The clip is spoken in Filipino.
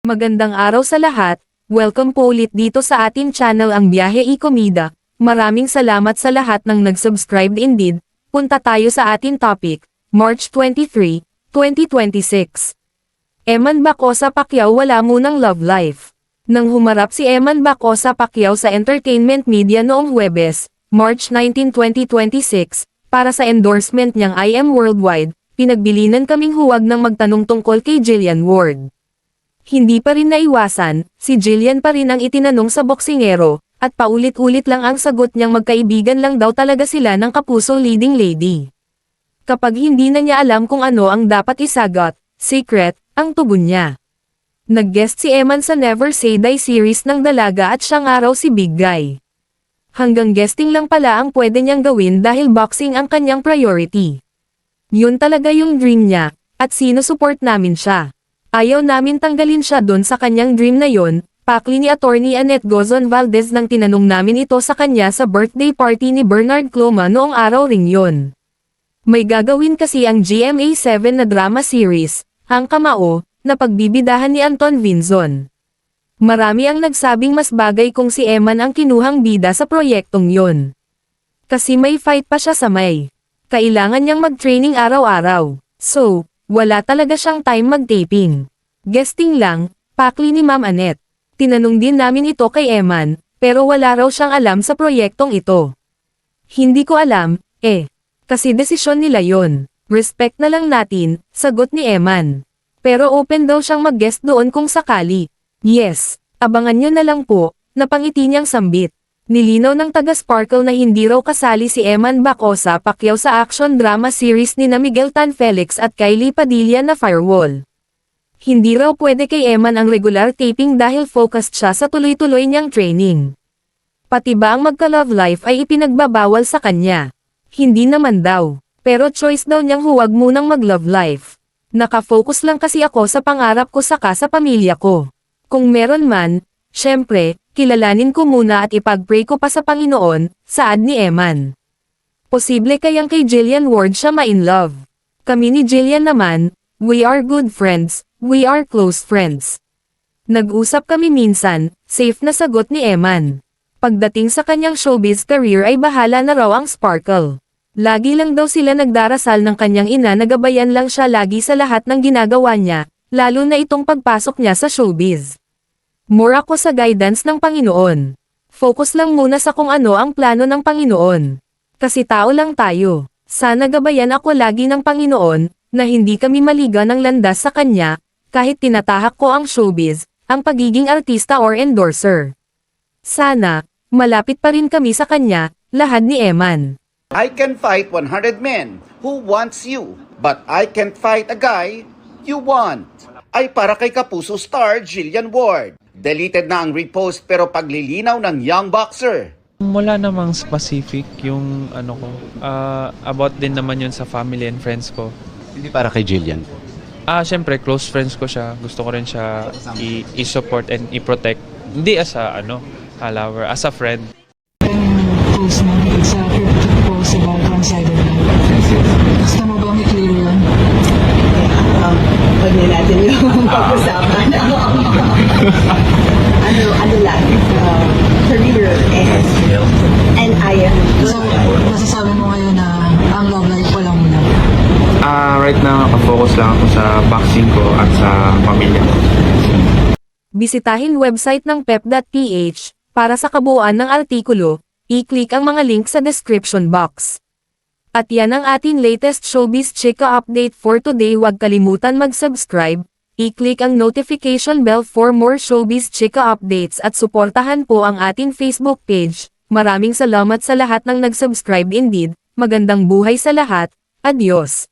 Magandang araw sa lahat, welcome po ulit dito sa ating channel ang Biyahe y Komida. Maraming salamat sa lahat ng nag-subscribe indeed. Punta tayo sa ating topic, March 23, 2026. Eman Bacosa Pacquiao wala munang love life. Nang humarap si Eman Bacosa Pacquiao sa entertainment media noong Huwebes, March 19, 2026, para sa endorsement niyang I Am Worldwide, pinagbilinan kaming huwag ng magtanong tungkol kay Jillian Ward. Hindi pa rin naiwasan, si Jillian pa rin ang itinanong sa boksingero, at paulit-ulit lang ang sagot niyang magkaibigan lang daw talaga sila ng kapusong leading lady. Kapag hindi na niya alam kung ano ang dapat isagot, secret, ang tugon niya. Nag-guest si Eman sa Never Say Die series ng Dalaga at siya nga raw si Big Guy. Hanggang guesting lang pala ang pwede niyang gawin dahil boxing ang kanyang priority. Yun talaga yung dream niya, at sinusupport namin siya. Ayaw namin tanggalin siya doon sa kanyang dream na yon, pakli ni Attorney Annette Gozon Valdez nang tinanong namin ito sa kanya sa birthday party ni Bernard Cloma noong araw ring yon. May gagawin kasi ang GMA7 na drama series, Ang Kamao, na pagbibidahan ni Anton Vinzon. Marami ang nagsabing mas bagay kung si Eman ang kinuhang bida sa proyektong yon. Kasi may fight pa siya sa May. Kailangan niyang mag-training araw-araw. So, wala talaga siyang time mag-taping. Guesting lang, pakli ni Ma'am Annette. Tinanong din namin ito kay Eman, pero wala raw siyang alam sa proyektong ito. Hindi ko alam, kasi desisyon nila yon. Respect na lang natin, sagot ni Eman. Pero open daw siyang mag-guest doon kung sakali. Yes, abangan nyo na lang po, napangiti niyang sambit. Nilinaw ng taga-Sparkle na hindi raw kasali si Eman Bacosa Pacquiao sa action drama series ni na Miguel Tan Felix at Kylie Padilla na Firewall. Hindi raw pwede kay Eman ang regular taping dahil focused siya sa tuloy-tuloy niyang training. Pati ba ang magka-love life ay ipinagbabawal sa kanya? Hindi naman daw, pero choice daw niyang huwag munang mag-love life. Nakafocus lang kasi ako sa pangarap ko saka sa pamilya ko. Kung meron man, syempre, kilalanin ko muna at ipag-pray ko pa sa Panginoon, saad ni Eman. Posible kayang kay Jillian Ward siya ma-in love. Kami ni Jillian naman, we are good friends, we are close friends. Nag-usap kami minsan, safe na sagot ni Eman. Pagdating sa kanyang showbiz career ay bahala na raw ang Sparkle. Lagi lang daw sila nagdarasal ng kanyang ina na gabayan lang siya lagi sa lahat ng ginagawa niya, lalo na itong pagpasok niya sa showbiz. More ako sa guidance ng Panginoon. Focus lang muna sa kung ano ang plano ng Panginoon. Kasi tao lang tayo. Sana gabayan ako lagi ng Panginoon, na hindi kami maliga ng landas sa Kanya, kahit tinatahak ko ang showbiz, ang pagiging artista or endorser. Sana, malapit pa rin kami sa Kanya, lahad ni Eman. I can fight 100 men who wants you, but I can't fight a guy you want. Ay para kay Kapuso star Jillian Ward. Deleted na ang repost pero paglilinaw ng young boxer. Wala namang specific yung about din naman yun sa family and friends ko. Hindi para kay Jillian. Syempre close friends ko siya. Gusto ko rin siya i-support and i-protect. Hindi as a lover, as a friend. Post na, it's a cryptic post about one-sided love. Gusto mo bang i-clear yun? Pag na natin yung pag-usapan. ano lang, career and I am. So, masasabi mo ngayon na ang love life pa lang muna. Right now, nakafocus lang ako sa boxing ko at sa pamilya ko. Bisitahin website ng pep.ph, para sa kabuuan ng artikulo, i-click ang mga link sa description box. At yan ang ating latest showbiz chika update for today. Huwag kalimutan mag-subscribe, i-click ang notification bell for more showbiz chika updates at suportahan po ang ating Facebook page. Maraming salamat sa lahat ng nag-subscribe indeed, magandang buhay sa lahat, adios.